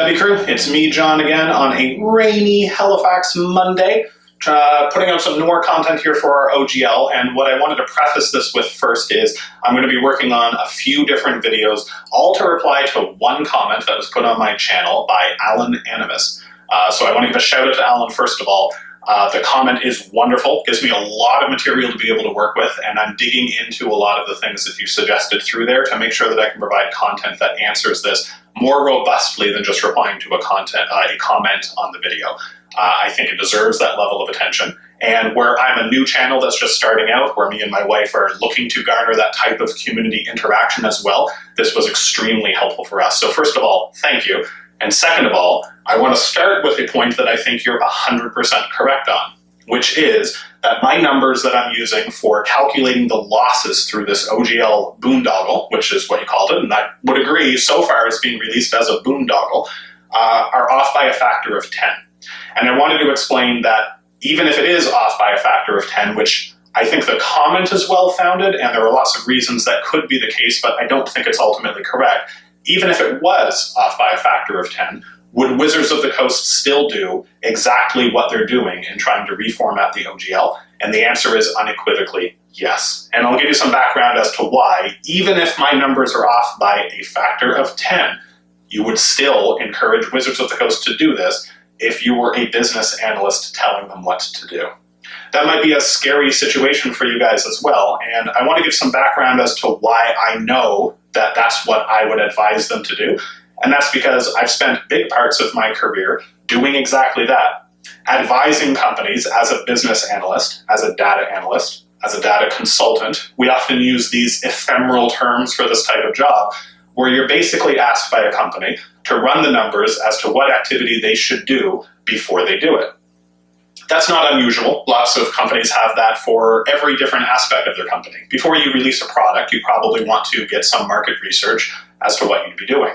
DubbieDubbie crew, it's me, John, again on a rainy Halifax Monday, putting out some more content here for our OGL. And what I wanted to preface this with first is I'm going to be working on a few different videos, all to reply to one comment that was put on my channel by Alan Animus. So I want to give a shout out to Alan first of all. The comment is wonderful, gives me a lot of material to be able to work with, and I'm digging into a lot of the things that you suggested through there to make sure that I can provide content that answers this more robustly than just replying to a comment on the video. I think it deserves that level of attention. And where I'm a new channel that's just starting out, where me and my wife are looking to garner that type of community interaction as well, this was extremely helpful for us. So first of all, thank you. And second of all, I want to start with a point that I think you're 100% correct on, which is that my numbers that I'm using for calculating the losses through this OGL boondoggle, which is what you called it, and I would agree so far it's being released as a boondoggle, are off by a factor of 10. And I wanted to explain that even if it is off by a factor of 10, which I think the comment is well-founded, and there are lots of reasons that could be the case, but I don't think it's ultimately correct. Even if it was off by a factor of 10, would Wizards of the Coast still do exactly what they're doing in trying to reformat the OGL? And the answer is unequivocally yes. And I'll give you some background as to why, even if my numbers are off by a factor of 10, you would still encourage Wizards of the Coast to do this if you were a business analyst telling them what to do. That might be a scary situation for you guys as well, and I want to give some background as to why I know that that's what I would advise them to do. And that's because I've spent big parts of my career doing exactly that. Advising companies as a business analyst, as a data analyst, as a data consultant. We often use these ephemeral terms for this type of job, where you're basically asked by a company to run the numbers as to what activity they should do before they do it. That's not unusual. Lots of companies have that for every different aspect of their company. Before you release a product, you probably want to get some market research as to what you'd be doing.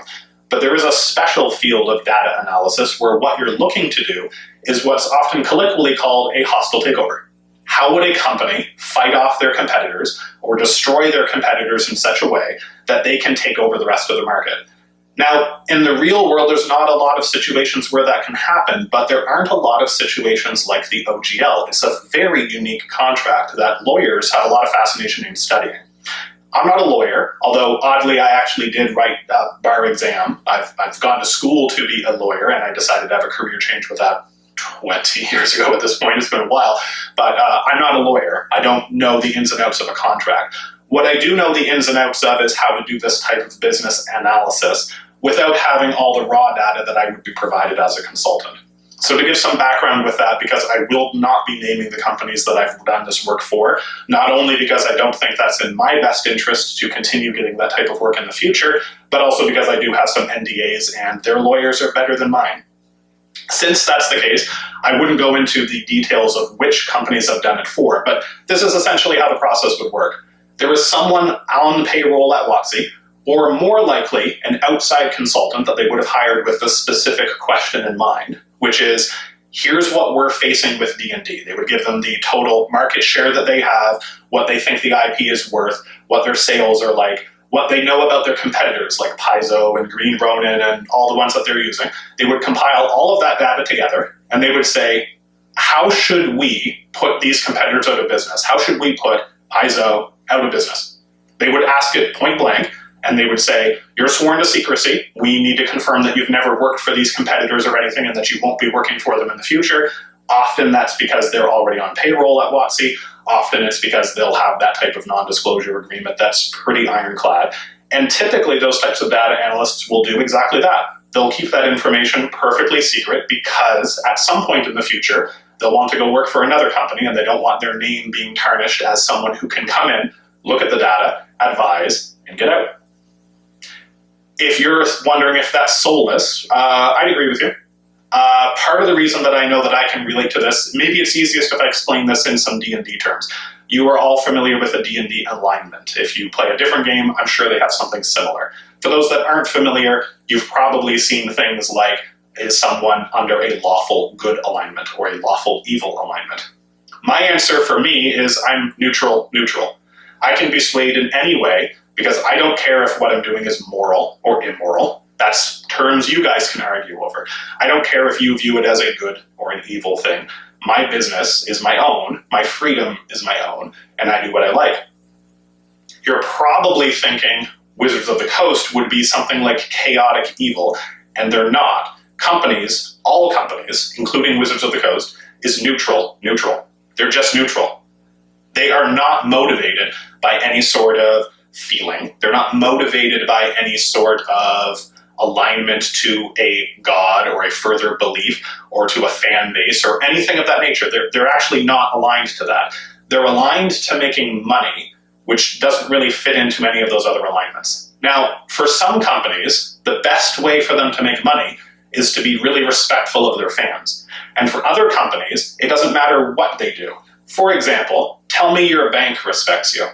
But there is a special field of data analysis where what you're looking to do is what's often colloquially called a hostile takeover. How would a company fight off their competitors or destroy their competitors in such a way that they can take over the rest of the market? Now, in the real world, there's not a lot of situations where that can happen, but there aren't a lot of situations like the OGL. It's a very unique contract that lawyers have a lot of fascination in studying. I'm not a lawyer, although oddly I actually did write a bar exam. I've gone to school to be a lawyer, and I decided to have a career change with that 20 years ago at this point. It's been a while, but I'm not a lawyer. I don't know the ins and outs of a contract. What I do know the ins and outs of is how to do this type of business analysis without having all the raw data that I would be provided as a consultant. So to give some background with that, because I will not be naming the companies that I've done this work for, not only because I don't think that's in my best interest to continue getting that type of work in the future, but also because I do have some NDAs and their lawyers are better than mine. Since that's the case, I wouldn't go into the details of which companies I've done it for, but this is essentially how the process would work. There is someone on payroll at WOTC, or more likely an outside consultant that they would have hired with a specific question in mind, which is, here's what we're facing with D&D. They would give them the total market share that they have, what they think the IP is worth, what their sales are like, what they know about their competitors like Paizo and Green Ronin and all the ones that they're using. They would compile all of that data together, and they would say, how should we put these competitors out of business? How should we put Paizo out of business? They would ask it point blank, and they would say, you're sworn to secrecy. We need to confirm that you've never worked for these competitors or anything and that you won't be working for them in the future. Often that's because they're already on payroll at WOTC. Often it's because they'll have that type of non-disclosure agreement that's pretty ironclad. And typically those types of data analysts will do exactly that. They'll keep that information perfectly secret because at some point in the future, they'll want to go work for another company and they don't want their name being tarnished as someone who can come in, look at the data, advise, and get out. If you're wondering if that's soulless, I'd agree with you. Part of the reason that I know that I can relate to this, maybe it's easiest if I explain this in some D&D terms. You are all familiar with a D&D alignment. If you play a different game, I'm sure they have something similar. For those that aren't familiar, you've probably seen things like, is someone under a lawful good alignment or a lawful evil alignment? My answer for me is I'm neutral. I can be swayed in any way because I don't care if what I'm doing is moral or immoral. That's terms you guys can argue over. I don't care if you view it as a good or an evil thing. My business is my own, my freedom is my own, and I do what I like. You're probably thinking Wizards of the Coast would be something like chaotic evil, and they're not. Companies, all companies, including Wizards of the Coast, is neutral. They're just neutral. They are not motivated by any sort of feeling. They're not motivated by any sort of alignment to a god or a further belief or to a fan base or anything of that nature. They're actually not aligned to that. They're aligned to making money, which doesn't really fit into any of those other alignments. Now, for some companies, the best way for them to make money is to be really respectful of their fans. And for other companies, it doesn't matter what they do. For example, tell me your bank respects you.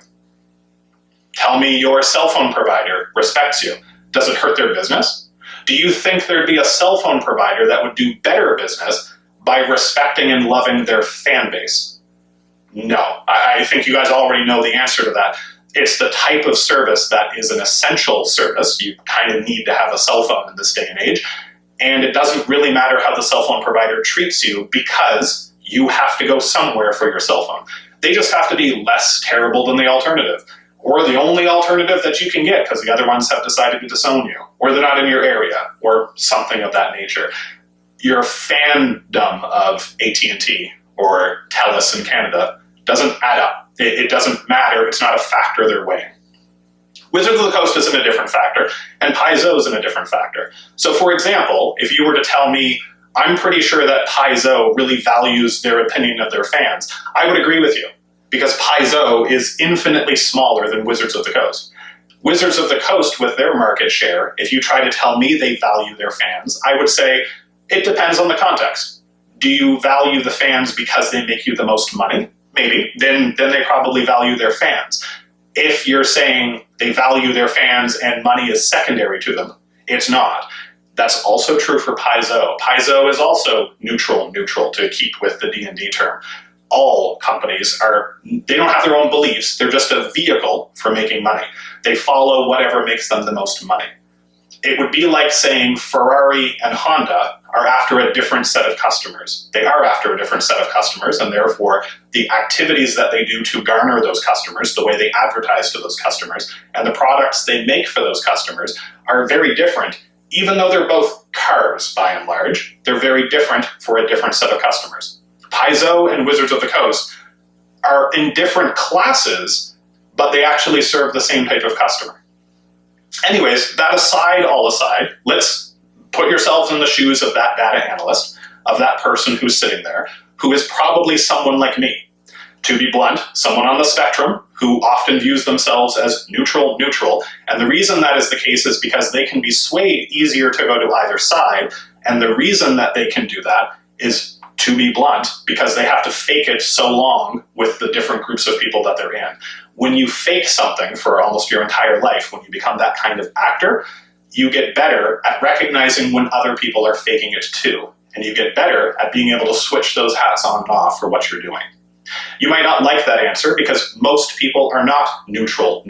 Tell me your cell phone provider respects you. Does it hurt their business? Do you think there'd be a cell phone provider that would do better business by respecting and loving their fan base? No. I think you guys already know the answer to that. It's the type of service that is an essential service. You kind of need to have a cell phone in this day and age. And it doesn't really matter how the cell phone provider treats you because you have to go somewhere for your cell phone. They just have to be less terrible than the alternative, or the only alternative that you can get because the other ones have decided to disown you, or they're not in your area, or something of that nature. Your fandom of AT&T or TELUS in Canada doesn't add up. It doesn't matter. It's not a factor they're weighing. Wizards of the Coast is in a different factor, and Paizo is in a different factor. So for example, if you were to tell me, I'm pretty sure that Paizo really values their opinion of their fans, I would agree with you, because Paizo is infinitely smaller than Wizards of the Coast. Wizards of the Coast, with their market share, if you try to tell me they value their fans, I would say it depends on the context. Do you value the fans because they make you the most money? Maybe. Then they probably value their fans. If you're saying they value their fans and money is secondary to them, it's not. That's also true for Paizo. Paizo is also neutral to keep with the D&D term. All companies they don't have their own beliefs. They're just a vehicle for making money. They follow whatever makes them the most money. It would be like saying Ferrari and Honda are after a different set of customers. They are after a different set of customers, and therefore the activities that they do to garner those customers, the way they advertise to those customers, and the products they make for those customers are very different. Even though they're both cars, by and large, they're very different for a different set of customers. Paizo and Wizards of the Coast are in different classes, but they actually serve the same type of customer. Anyways, all aside, let's put yourselves in the shoes of that data analyst, of that person who's sitting there, who is probably someone like me. To be blunt, someone on the spectrum who often views themselves as neutral, and the reason that is the case is because they can be swayed easier to go to either side, and the reason that they can do that is, to be blunt, because they have to fake it so long with the different groups of people that they're in. When you fake something for almost your entire life, when you become that kind of actor, you get better at recognizing when other people are faking it too, and you get better at being able to switch those hats on and off for what you're doing. You might not like that answer because most people are not neutral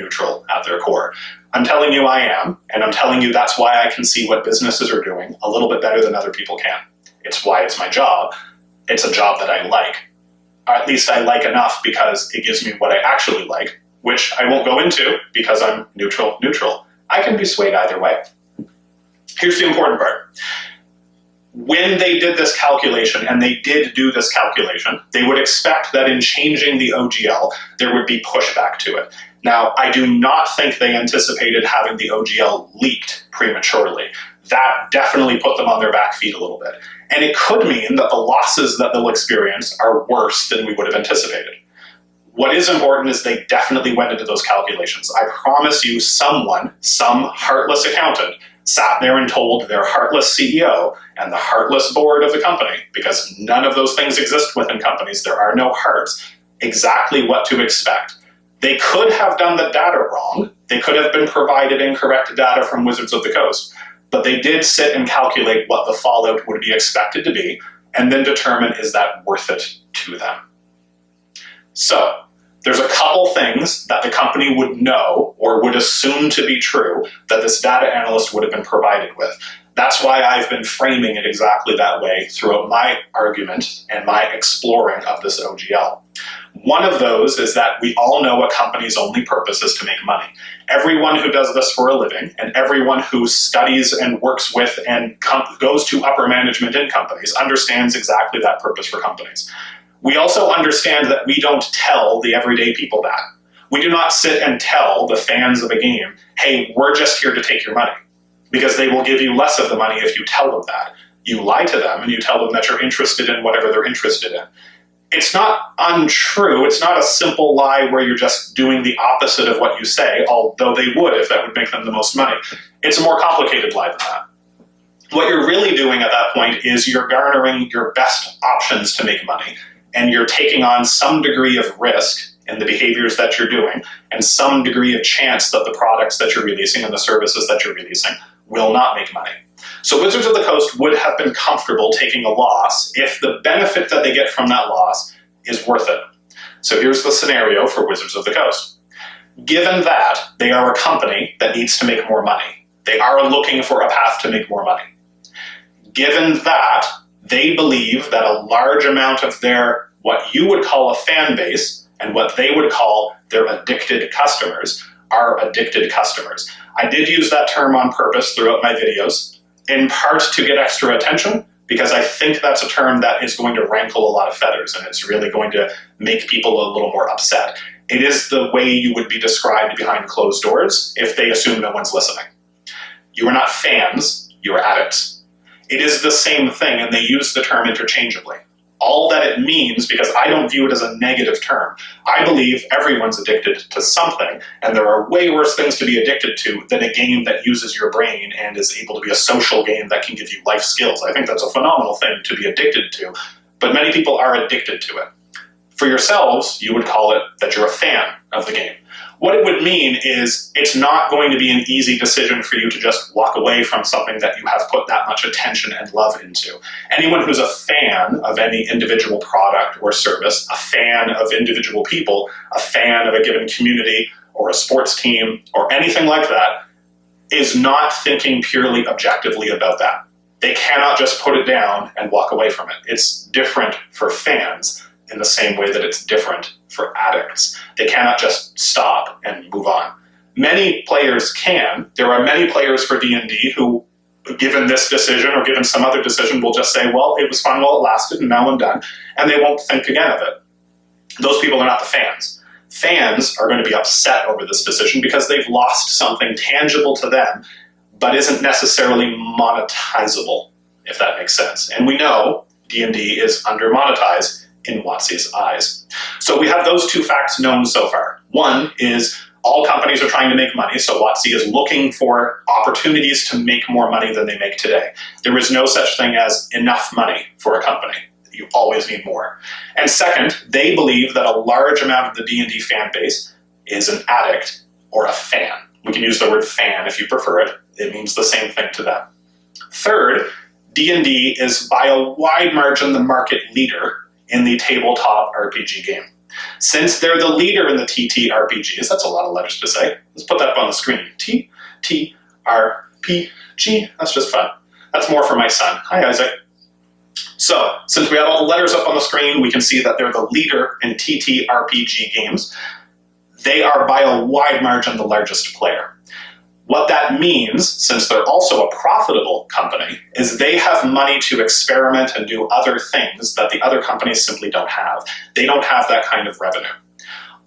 at their core. I'm telling you I am, and I'm telling you that's why I can see what businesses are doing a little bit better than other people can. It's why it's my job. It's a job that I like. Or at least I like enough because it gives me what I actually like, which I won't go into because I'm neutral. I can be swayed either way. Here's the important part. When they did this calculation, and they did do this calculation, they would expect that in changing the OGL, there would be pushback to it. Now, I do not think they anticipated having the OGL leaked prematurely. That definitely put them on their back feet a little bit. And it could mean that the losses that they'll experience are worse than we would have anticipated. What is important is they definitely went into those calculations. I promise you some heartless accountant, sat there and told their heartless CEO and the heartless board of the company, because none of those things exist within companies, there are no hearts, exactly what to expect. They could have done the data wrong. They could have been provided incorrect data from Wizards of the Coast, but they did sit and calculate what the fallout would be expected to be, and then determine, is that worth it to them? So, There's a couple things that the company would know or would assume to be true that this data analyst would have been provided with. That's why I've been framing it exactly that way throughout my argument and my exploring of this OGL. One of those is that we all know a company's only purpose is to make money. Everyone who does this for a living and everyone who studies and works with and goes to upper management in companies understands exactly that purpose for companies. We also understand that we don't tell the everyday people that. We do not sit and tell the fans of a game, hey, we're just here to take your money, because they will give you less of the money if you tell them that. You lie to them and you tell them that you're interested in whatever they're interested in. It's not untrue. It's not a simple lie where you're just doing the opposite of what you say, although they would if that would make them the most money. It's a more complicated lie than that. What you're really doing at that point is you're garnering your best options to make money, and you're taking on some degree of risk in the behaviors that you're doing and some degree of chance that the products that you're releasing and the services that you're releasing will not make money. So Wizards of the Coast would have been comfortable taking a loss if the benefit that they get from that loss is worth it. So here's the scenario for Wizards of the Coast. Given that they are a company that needs to make more money, they are looking for a path to make more money. Given that they believe that a large amount of their, what you would call a fan base, and what they would call their addicted customers, are addicted customers. I did use that term on purpose throughout my videos, in part to get extra attention, because I think that's a term that is going to rankle a lot of feathers, and it's really going to make people a little more upset. It is the way you would be described behind closed doors if they assume no one's listening. You are not fans, you are addicts. It is the same thing, and they use the term interchangeably. All that it means, because I don't view it as a negative term. I believe everyone's addicted to something, and there are way worse things to be addicted to than a game that uses your brain and is able to be a social game that can give you life skills. I think that's a phenomenal thing to be addicted to, but many people are addicted to it. For yourselves, you would call it that you're a fan of the game. What it would mean is it's not going to be an easy decision for you to just walk away from something that you have put that much attention and love into. Anyone who's a fan of any individual product or service, a fan of individual people, a fan of a given community or a sports team or anything like that, is not thinking purely objectively about that. They cannot just put it down and walk away from it. It's different for fans in the same way that it's different for addicts. They cannot just stop and move on. Many players can. There are many players for D&D who, given this decision or given some other decision, will just say, well, it was fun while it lasted and now I'm done, and they won't think again of it. Those people are not the fans. Fans are going to be upset over this decision because they've lost something tangible to them, but isn't necessarily monetizable, if that makes sense. And we know D&D is under-monetized in WOTC'S eyes. So we have those two facts known so far. One is all companies are trying to make money, so WOTC is looking for opportunities to make more money than they make today. There is no such thing as enough money for a company. You always need more. And second, they believe that a large amount of the D&D fan base is an addict or a fan. We can use the word fan if you prefer it. It means the same thing to them. Third, D&D is by a wide margin the market leader in the tabletop RPG game. Since they're the leader in the TTRPGs, that's a lot of letters to say. Let's put that up on the screen. TTRPG, that's just fun. That's more for my son. Hi, Isaac. So, since we have all the letters up on the screen, we can see that they're the leader in TTRPG games. They are by a wide margin the largest player. What that means, since they're also a profitable company, is they have money to experiment and do other things that the other companies simply don't have. They don't have that kind of revenue.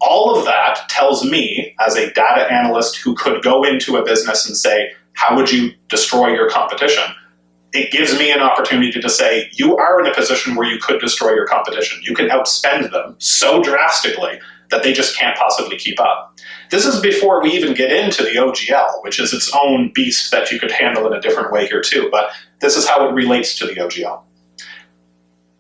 All of that tells me, as a data analyst who could go into a business and say, how would you destroy your competition? It gives me an opportunity to say, you are in a position where you could destroy your competition. You can outspend them so drastically that they just can't possibly keep up. This is before we even get into the OGL, which is its own beast that you could handle in a different way here too, but this is how it relates to the OGL.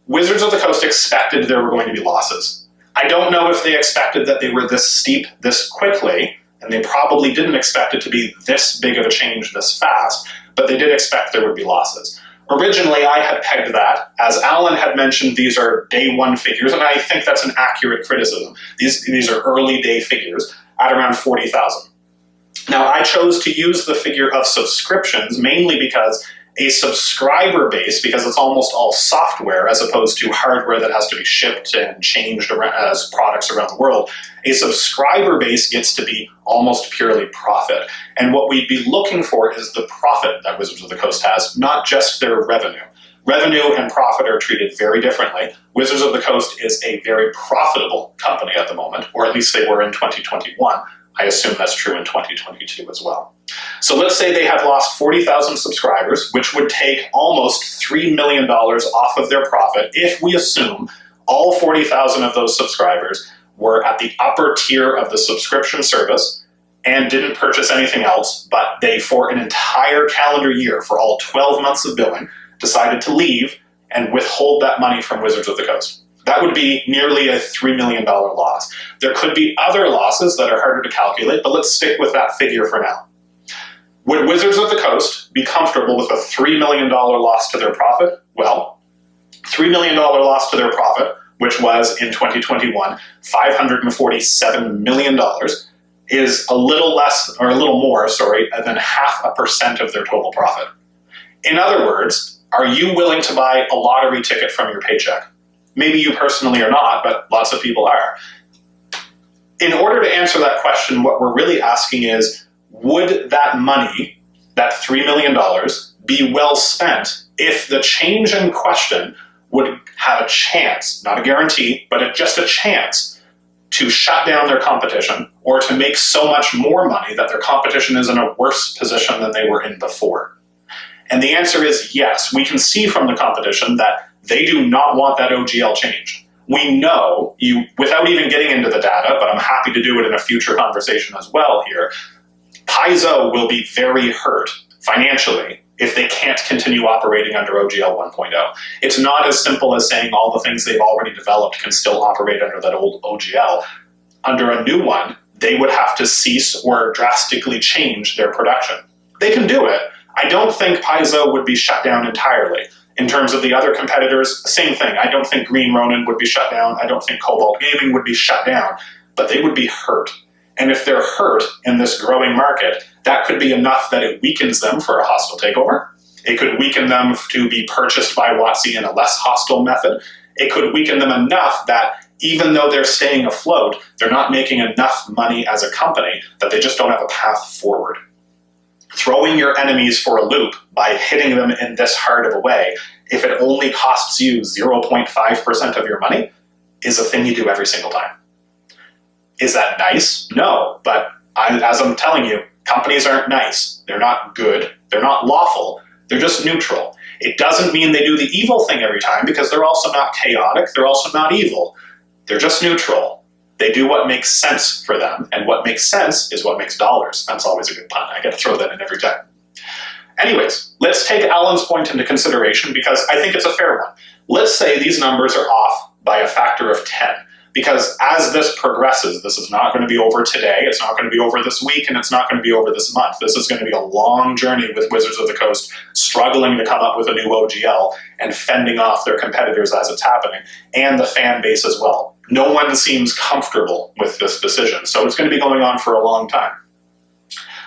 Wizards of the Coast expected there were going to be losses. I don't know if they expected that they were this steep this quickly, and they probably didn't expect it to be this big of a change this fast, but they did expect there would be losses. Originally, I had pegged that. As Alan had mentioned, these are day one figures, and I think that's an accurate criticism. These are early day figures at around 40,000. Now, I chose to use the figure of subscriptions mainly because a subscriber base, because it's almost all software as opposed to hardware that has to be shipped and changed around, as products around the world, a subscriber base gets to be almost purely profit. And what we'd be looking for is the profit that Wizards of the Coast has, not just their revenue. Revenue and profit are treated very differently. Wizards of the Coast is a very profitable company at the moment, or at least they were in 2021. I assume that's true in 2022 as well. So let's say they had lost 40,000 subscribers, which would take almost $3 million off of their profit if we assume all 40,000 of those subscribers were at the upper tier of the subscription service and didn't purchase anything else, but they, for an entire calendar year, for all 12 months of billing, decided to leave and withhold that money from Wizards of the Coast. That would be nearly a $3 million loss. There could be other losses that are harder to calculate, but let's stick with that figure for now. Would Wizards of the Coast be comfortable with a $3 million loss to their profit? Well, $3 million loss to their profit, which was in 2021, $547 million, is a little less, or a little more, sorry, than 0.5% of their total profit. In other words, are you willing to buy a lottery ticket from your paycheck? Maybe you personally are not, but lots of people are. In order to answer that question, what we're really asking is, would that money, that $3 million, be well spent if the change in question would have a chance, not a guarantee, but just a chance to shut down their competition or to make so much more money that their competition is in a worse position than they were in before? And the answer is yes. We can see from the competition that they do not want that OGL changed. We know, without even getting into the data, but I'm happy to do it in a future conversation as well here, Paizo will be very hurt financially if they can't continue operating under OGL 1.0. It's not as simple as saying all the things they've already developed can still operate under that old OGL. Under a new one, they would have to cease or drastically change their production. They can do it. I don't think Paizo would be shut down entirely. In terms of the other competitors, same thing. I don't think Green Ronin would be shut down. I don't think Cobalt Gaming would be shut down, but they would be hurt. And if they're hurt in this growing market, that could be enough that it weakens them for a hostile takeover. It could weaken them to be purchased by WOTC in a less hostile method. It could weaken them enough that even though they're staying afloat, they're not making enough money as a company that they just don't have a path forward. Throwing your enemies for a loop by hitting them in this hard of a way, if it only costs you 0.5% of your money, is a thing you do every single time. Is that nice? No, but as I'm telling you, companies aren't nice. They're not good. They're not lawful. They're just neutral. It doesn't mean they do the evil thing every time because they're also not chaotic. They're also not evil. They're just neutral. They do what makes sense for them, and what makes sense is what makes dollars. That's always a good pun. I get to throw that in every time. Anyways, let's take Alan's point into consideration because I think it's a fair one. Let's say these numbers are off by a factor of 10, because as this progresses, this is not going to be over today, it's not going to be over this week, and it's not going to be over this month. This is going to be a long journey with Wizards of the Coast struggling to come up with a new OGL and fending off their competitors as it's happening, and the fan base as well. No one seems comfortable with this decision, so it's going to be going on for a long time.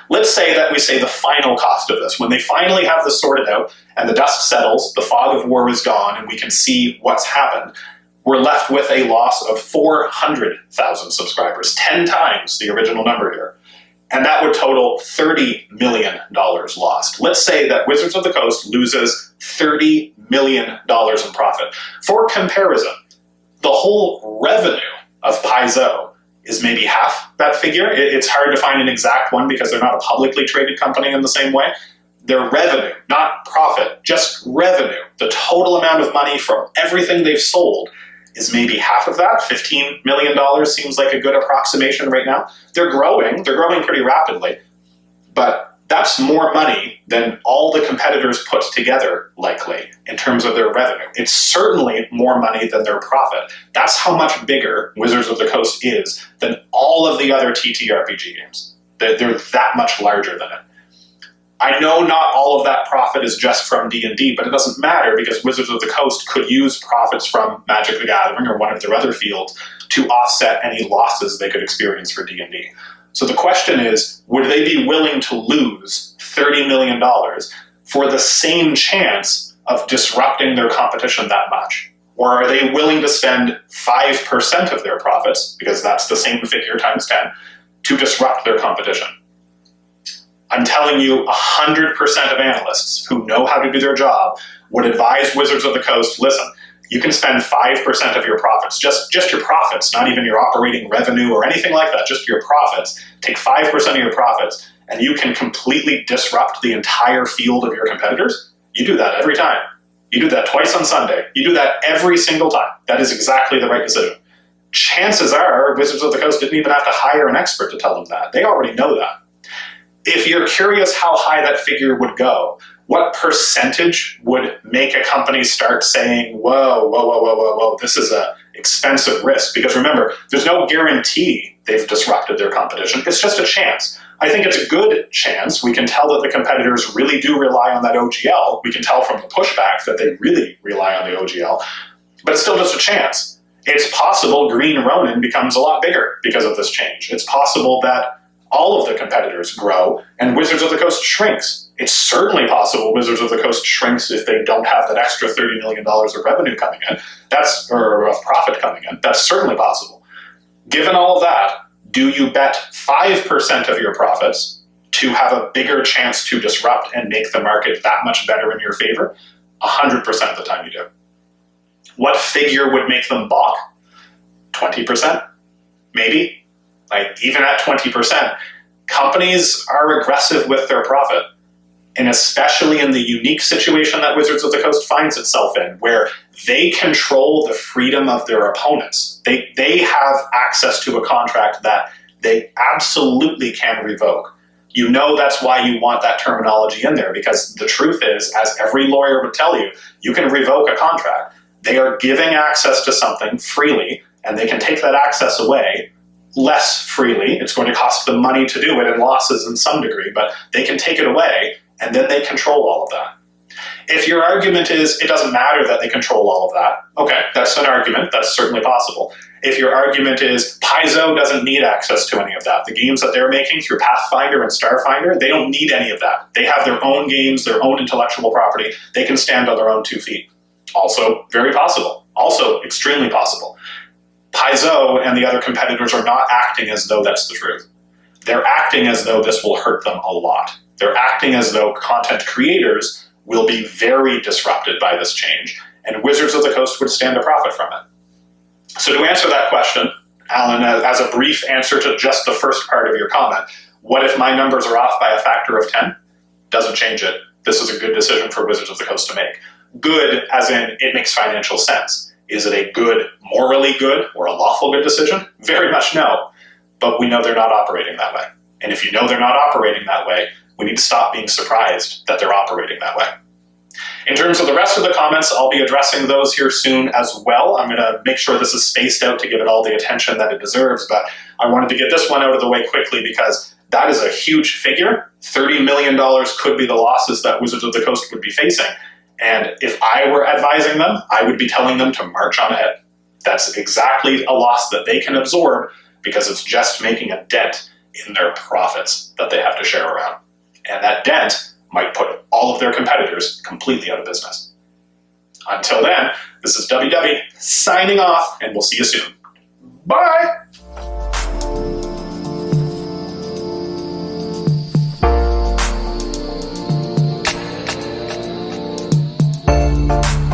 Let's say that we say the final cost of this, when they finally have this sorted out and the dust settles, the fog of war is gone, and we can see what's happened, we're left with a loss of 400,000 subscribers, 10 times the original number here. And that would total $30 million lost. Let's say that Wizards of the Coast loses $30 million in profit. For comparison, the whole revenue of Paizo is maybe half that figure. It's hard to find an exact one because they're not a publicly traded company in the same way. Their revenue, not profit, just revenue, the total amount of money from everything they've sold is maybe half of that. $15 million seems like a good approximation right now. They're growing pretty rapidly, but that's more money than all the competitors put together, likely, in terms of their revenue. It's certainly more money than their profit. That's how much bigger Wizards of the Coast is than all of the other TTRPG games. They're that much larger than it. I know not all of that profit is just from D&D, but it doesn't matter because Wizards of the Coast could use profits from Magic the Gathering or one of their other fields to offset any losses they could experience for D&D. So the question is, would they be willing to lose $30 million for the same chance of disrupting their competition that much? Or are they willing to spend 5% of their profits, because that's the same figure times 10, to disrupt their competition? I'm telling you, 100% of analysts who know how to do their job would advise Wizards of the Coast, listen, you can spend 5% of your profits, just your profits, not even your operating revenue or anything like that, just your profits. Take 5% of your profits, and you can completely disrupt the entire field of your competitors. You do that every time. You do that twice on Sunday. You do that every single time. That is exactly the right decision. Chances are, Wizards of the Coast didn't even have to hire an expert to tell them that. They already know that. If you're curious how high that figure would go, what percentage would make a company start saying, whoa, this is an expensive risk? Because remember, there's no guarantee they've disrupted their competition. It's just a chance. I think it's a good chance. We can tell that the competitors really do rely on that OGL. We can tell from the pushback that they really rely on the OGL, but it's still just a chance. It's possible Green Ronin becomes a lot bigger because of this change. It's possible that all of the competitors grow and Wizards of the Coast shrinks. It's certainly possible Wizards of the Coast shrinks if they don't have that extra $30 million of revenue coming in, or of profit coming in. That's certainly possible. Given all of that, do you bet 5% of your profits to have a bigger chance to disrupt and make the market that much better in your favor? 100% of the time you do. What figure would make them balk? 20%? Maybe. Like, even at 20%, companies are aggressive with their profit. And especially in the unique situation that Wizards of the Coast finds itself in, where they control the freedom of their opponents. They have access to a contract that they absolutely can revoke. You know that's why you want that terminology in there, because the truth is, as every lawyer would tell you, you can revoke a contract. They are giving access to something freely, and they can take that access away less freely. It's going to cost them money to do it and losses in some degree, but they can take it away, and then they control all of that. If your argument is it doesn't matter that they control all of that, okay, that's an argument. That's certainly possible. If your argument is Paizo doesn't need access to any of that, the games that they're making through Pathfinder and Starfinder, they don't need any of that. They have their own games, their own intellectual property. They can stand on their own 2 feet. Also very possible. Also extremely possible. Paizo and the other competitors are not acting as though that's the truth. They're acting as though this will hurt them a lot. They're acting as though content creators will be very disrupted by this change, and Wizards of the Coast would stand to profit from it. So to answer that question, Alan, as a brief answer to just the first part of your comment, what if my numbers are off by a factor of 10? Doesn't change it. This is a good decision for Wizards of the Coast to make. Good as in it makes financial sense. Is it a good, morally good, or a lawful good decision? Very much no. But we know they're not operating that way. And if you know they're not operating that way, we need to stop being surprised that they're operating that way. In terms of the rest of the comments, I'll be addressing those here soon as well. I'm going to make sure this is spaced out to give it all the attention that it deserves, but I wanted to get this one out of the way quickly because that is a huge figure. $30 million could be the losses that Wizards of the Coast would be facing. And if I were advising them, I would be telling them to march on ahead. That's exactly a loss that they can absorb because it's just making a dent in their profits that they have to share around. And that dent might put all of their competitors completely out of business. Until then, this is DubbieDubbie signing off, and we'll see you soon. Bye!